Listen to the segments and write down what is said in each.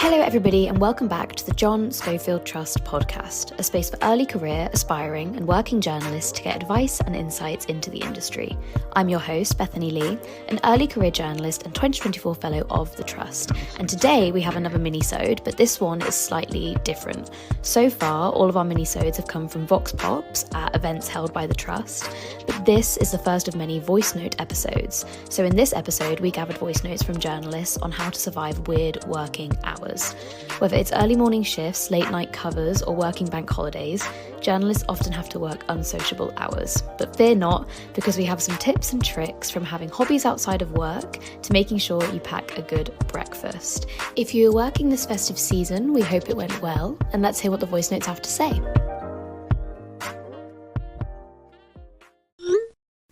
Hello everybody and welcome back to the John Schofield Trust podcast, a space for early career, aspiring and working journalists to get advice and insights into the industry. I'm your host, Bethany Lee, an early career journalist and 2024 fellow of the Trust. And today we have another minisode, but this one is slightly different. So far, all of our minisodes have come from Vox Pops at events held by the Trust, but this is the first of many voice note episodes. So in this episode, we gathered voice notes from journalists on how to survive weird working hours. Whether it's early morning shifts, late night covers, or working bank holidays, journalists often have to work unsociable hours. But fear not, because we have some tips and tricks from having hobbies outside of work to making sure you pack a good breakfast. If you're working this festive season, we hope it went well, and let's hear what the voice notes have to say.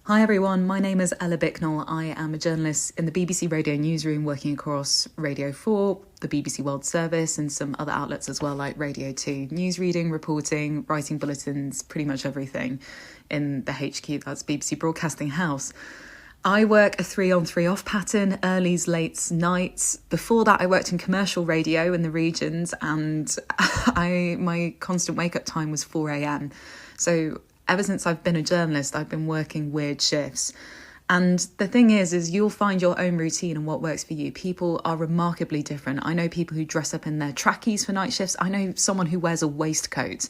Hi everyone, my name is Ella Bicknell. I am a journalist in the BBC Radio Newsroom, working across Radio 4, the BBC World Service and some other outlets as well, like Radio 2, newsreading, reporting, writing bulletins, pretty much everything in the HQ, that's BBC Broadcasting House. I work a 3-on 3-off pattern, earlies, lates, nights. Before that, I worked in commercial radio in the regions, and my constant wake-up time was 4 a.m. So ever since I've been a journalist, I've been working weird shifts. And the thing is you'll find your own routine and what works for you. People are remarkably different. I know people who dress up in their trackies for night shifts. I know someone who wears a waistcoat.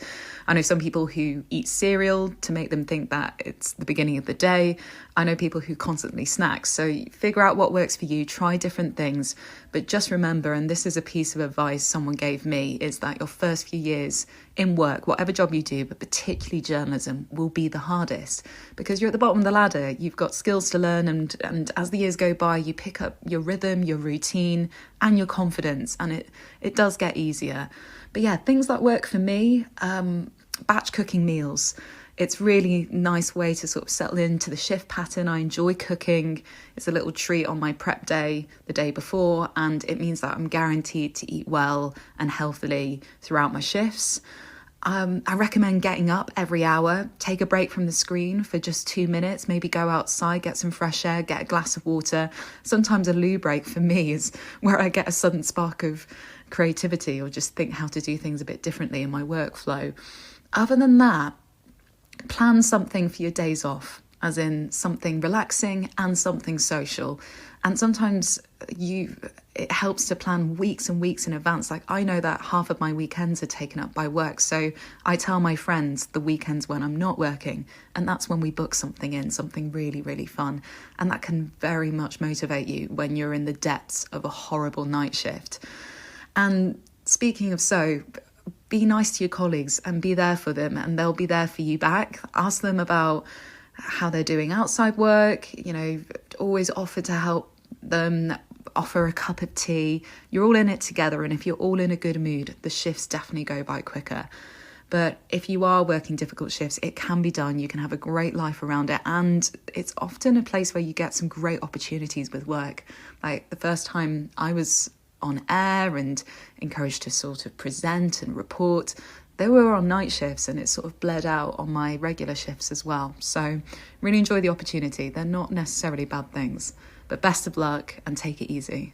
I know some people who eat cereal to make them think that it's the beginning of the day. I know people who constantly snack. So figure out what works for you, try different things. But just remember, and this is a piece of advice someone gave me, is that your first few years in work, whatever job you do, but particularly journalism, will be the hardest because you're at the bottom of the ladder. You've got skills to learn, and as the years go by, you pick up your rhythm, your routine, and your confidence, and it does get easier. But yeah, things that work for me, batch cooking meals. It's really nice way to sort of settle into the shift pattern. I enjoy cooking. It's a little treat on my prep day the day before, and it means that I'm guaranteed to eat well and healthily throughout my shifts. I recommend getting up every hour, take a break from the screen for just 2 minutes, maybe go outside, get some fresh air, get a glass of water. Sometimes a loo break for me is where I get a sudden spark of creativity or just think how to do things a bit differently in my workflow. Other than that, plan something for your days off, as in something relaxing and something social. And sometimes it helps to plan weeks and weeks in advance. Like, I know that half of my weekends are taken up by work, so I tell my friends the weekends when I'm not working, and that's when we book something in, something really, really fun. And that can very much motivate you when you're in the depths of a horrible night shift. And speaking of be nice to your colleagues and be there for them, and they'll be there for you back. Ask them about how they're doing outside work, always offer to help them, offer a cup of tea. You're all in it together, and if you're all in a good mood, the shifts definitely go by quicker. But if you are working difficult shifts, it can be done. You can have a great life around it, and it's often a place where you get some great opportunities with work. Like the first time I was on air and encouraged to sort of present and report, they were on night shifts, and it sort of bled out on my regular shifts as well. So really enjoy the opportunity. They're not necessarily bad things, but best of luck and take it easy.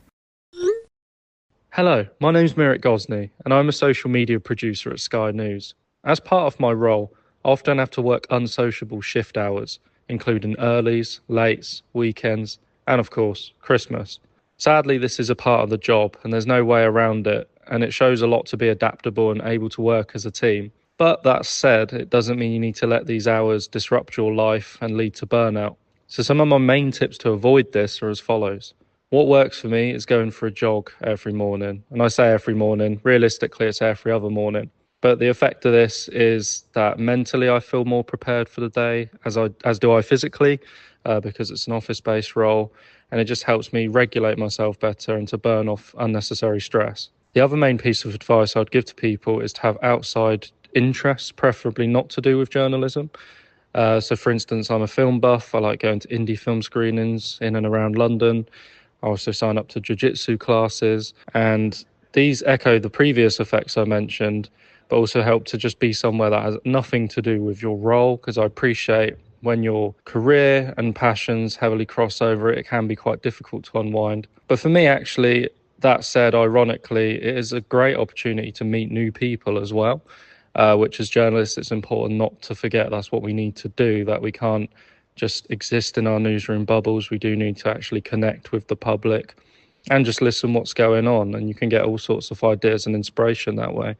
Hello, my name's Mirik Gosney, and I'm a social media producer at Sky News. As part of my role, I often have to work unsociable shift hours, including earlies, lates, weekends, and of course, Christmas. Sadly, this is a part of the job, and there's no way around it, and it shows a lot to be adaptable and able to work as a team. But that said, it doesn't mean you need to let these hours disrupt your life and lead to burnout. So some of my main tips to avoid this are as follows. What works for me is going for a jog every morning. And I say every morning, realistically it's every other morning. But the effect of this is that mentally I feel more prepared for the day, as do I physically, because it's an office-based role. And it just helps me regulate myself better and to burn off unnecessary stress. The other main piece of advice I'd give to people is to have outside interests, preferably not to do with journalism. So for instance, I'm a film buff. I like going to indie film screenings in and around London. I also sign up to jiu-jitsu classes, and these echo the previous effects I mentioned, but also help to just be somewhere that has nothing to do with your role, because I appreciate when your career and passions heavily cross over, it can be quite difficult to unwind. But for me, actually, That said, ironically, it is a great opportunity to meet new people as well, which as journalists, it's important not to forget that's what we need to do, that we can't just exist in our newsroom bubbles. We do need to actually connect with the public and just listen what's going on, and you can get all sorts of ideas and inspiration that way.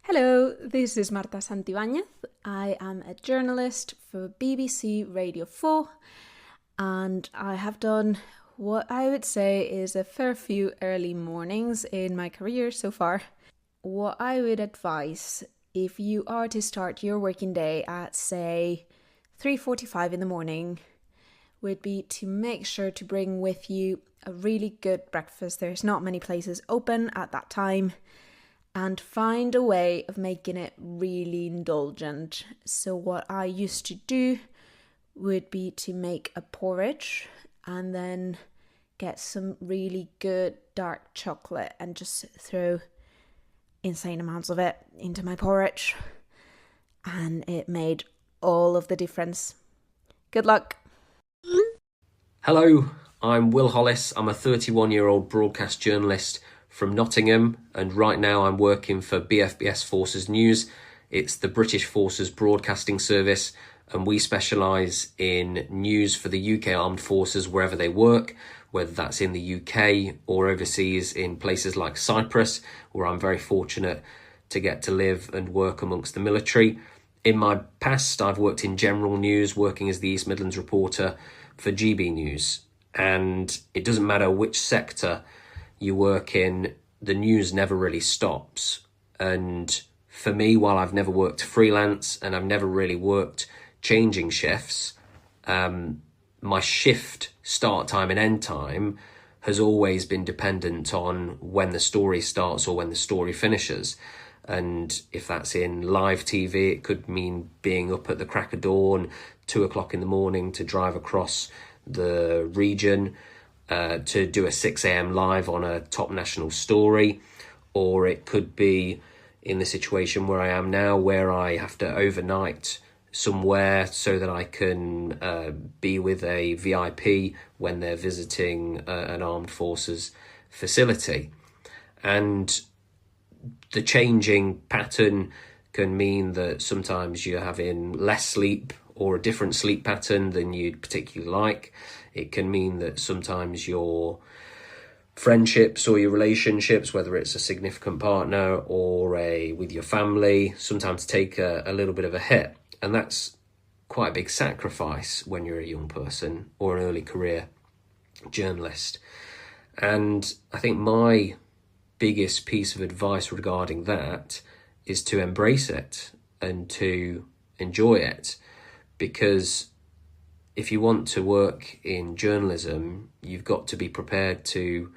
Hello, this is Marta Santibáñez. I am a journalist for BBC Radio 4, and I have done what I would say is a fair few early mornings in my career so far. What I would advise if you are to start your working day at, say, 3:45 in the morning would be to make sure to bring with you a really good breakfast. There's not many places open at that time, and find a way of making it really indulgent. So what I used to do would be to make a porridge and then get some really good dark chocolate and just throw insane amounts of it into my porridge. And it made all of the difference. Good luck. Hello, I'm Will Hollis. I'm a 31-year-old broadcast journalist from Nottingham, and right now I'm working for BFBS Forces News. It's the British Forces Broadcasting Service, and we specialise in news for the UK Armed Forces wherever they work, whether that's in the UK or overseas in places like Cyprus, where I'm very fortunate to get to live and work amongst the military. In my past, I've worked in general news, working as the East Midlands reporter for GB News, and it doesn't matter which sector you work in, the news never really stops. And for me, while I've never worked freelance and I've never really worked changing shifts, my shift start time and end time has always been dependent on when the story starts or when the story finishes. And if that's in live TV, it could mean being up at the crack of dawn, 2 o'clock in the morning to drive across the region to do a 6 a.m. live on a top national story. Or it could be in the situation where I am now, where I have to overnight somewhere so that I can be with a VIP when they're visiting an armed forces facility. And the changing pattern can mean that sometimes you're having less sleep or a different sleep pattern than you'd particularly like. It can mean that sometimes your friendships or your relationships, whether it's a significant partner or with your family, sometimes take a little bit of a hit. And that's quite a big sacrifice when you're a young person or an early career journalist. And I think my biggest piece of advice regarding that is to embrace it and to enjoy it. Because if you want to work in journalism, you've got to be prepared to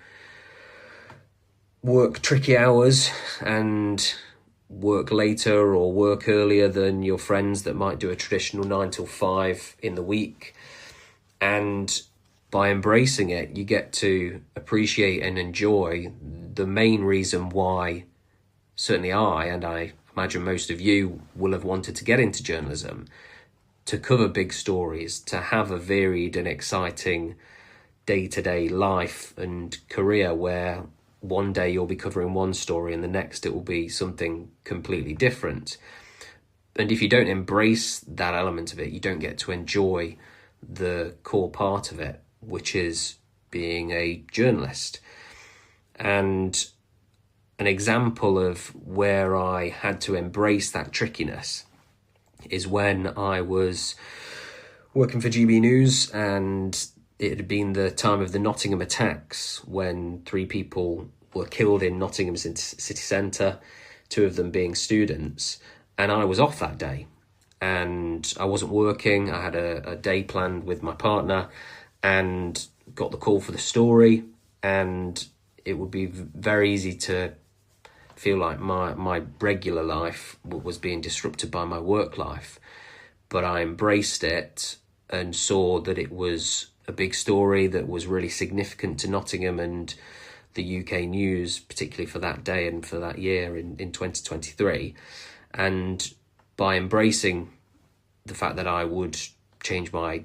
work tricky hours and work later or work earlier than your friends that might do a traditional 9 till 5 in the week. And by embracing it, you get to appreciate and enjoy the main reason why certainly I, and I imagine most of you, will have wanted to get into journalism: to cover big stories, to have a varied and exciting day-to-day life and career where one day you'll be covering one story and the next it will be something completely different. And if you don't embrace that element of it, you don't get to enjoy the core part of it, which is being a journalist. And an example of where I had to embrace that trickiness is when I was working for GB News, and it had been the time of the Nottingham attacks when 3 people were killed in Nottingham city centre, 2 of them being students, and I was off that day. And I wasn't working, I had a day planned with my partner and got the call for the story, and it would be very easy to feel like my regular life was being disrupted by my work life. But I embraced it and saw that it was a big story that was really significant to Nottingham and the UK news, particularly for that day and for that year in 2023. And by embracing the fact that I would change my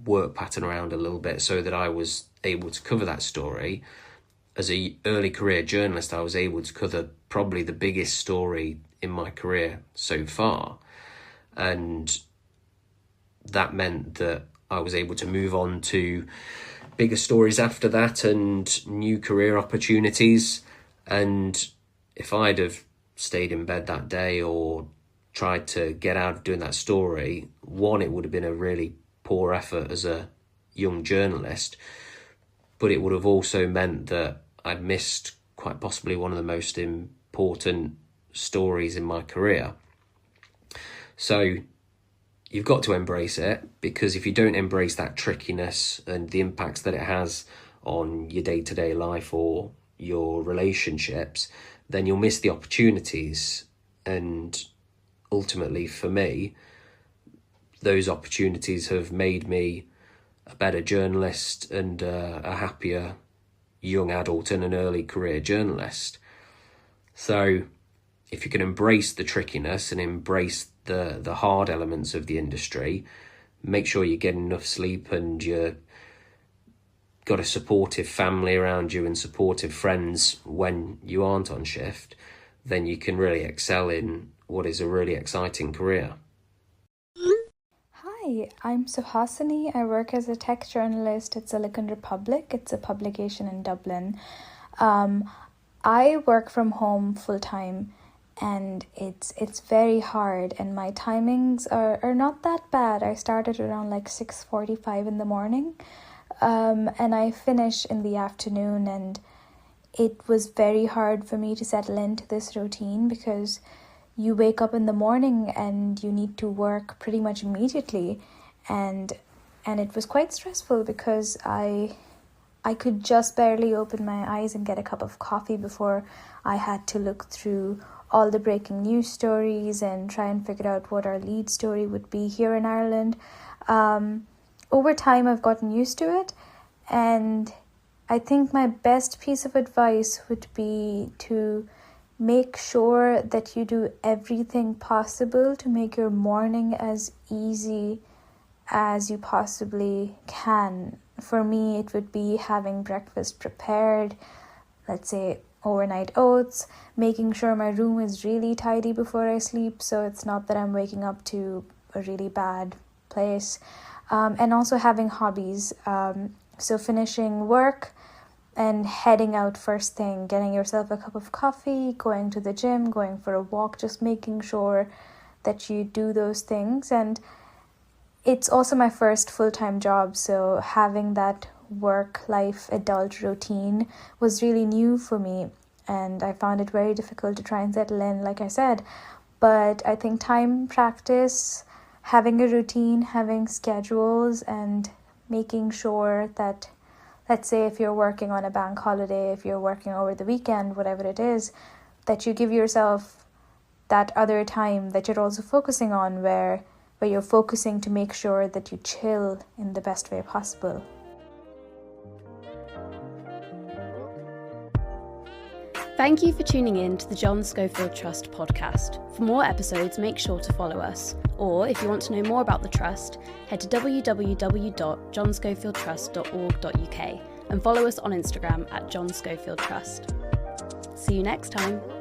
work pattern around a little bit so that I was able to cover that story. As a early career journalist, I was able to cover probably the biggest story in my career so far. And that meant that I was able to move on to bigger stories after that and new career opportunities. And if I'd have stayed in bed that day or tried to get out of doing that story, one, it would have been a really poor effort as a young journalist, but it would have also meant that I'd missed quite possibly one of the most important stories in my career. So you've got to embrace it, because if you don't embrace that trickiness and the impacts that it has on your day-to-day life or your relationships, then you'll miss the opportunities. And ultimately, for me, those opportunities have made me a better journalist and a happier young adult and an early career journalist. So if you can embrace the trickiness and embrace the hard elements of the industry, make sure you get enough sleep and you've got a supportive family around you and supportive friends when you aren't on shift, then you can really excel in what is a really exciting career. Hi, I'm Suhasini. I work as a tech journalist at Silicon Republic. It's a publication in Dublin. I work from home full time, and it's very hard, and my timings are not that bad. I started around like 6:45 in the morning, and I finish in the afternoon, and it was very hard for me to settle into this routine because you wake up in the morning and you need to work pretty much immediately, and it was quite stressful because I could just barely open my eyes and get a cup of coffee before I had to look through all the breaking news stories and try and figure out what our lead story would be here in Ireland. Over time, I've gotten used to it, and I think my best piece of advice would be to make sure that you do everything possible to make your morning as easy as you possibly can. For me, it would be having breakfast prepared, let's say overnight oats, making sure my room is really tidy before I sleep so it's not that I'm waking up to a really bad place, and also having hobbies. So finishing work and heading out first thing, getting yourself a cup of coffee, going to the gym, going for a walk, just making sure that you do those things. And it's also my first full-time job, so having that work-life adult routine was really new for me, and I found it very difficult to try and settle in, like I said. But I think time, practice, having a routine, having schedules, and making sure that, let's say if you're working on a bank holiday, if you're working over the weekend, whatever it is, that you give yourself that other time that you're also focusing on, where you're focusing to make sure that you chill in the best way possible. Thank you for tuning in to the John Schofield Trust podcast. For more episodes, make sure to follow us. Or if you want to know more about the Trust, head to www.johnscofieldtrust.org.uk and follow us on Instagram at John Schofield Trust. See you next time.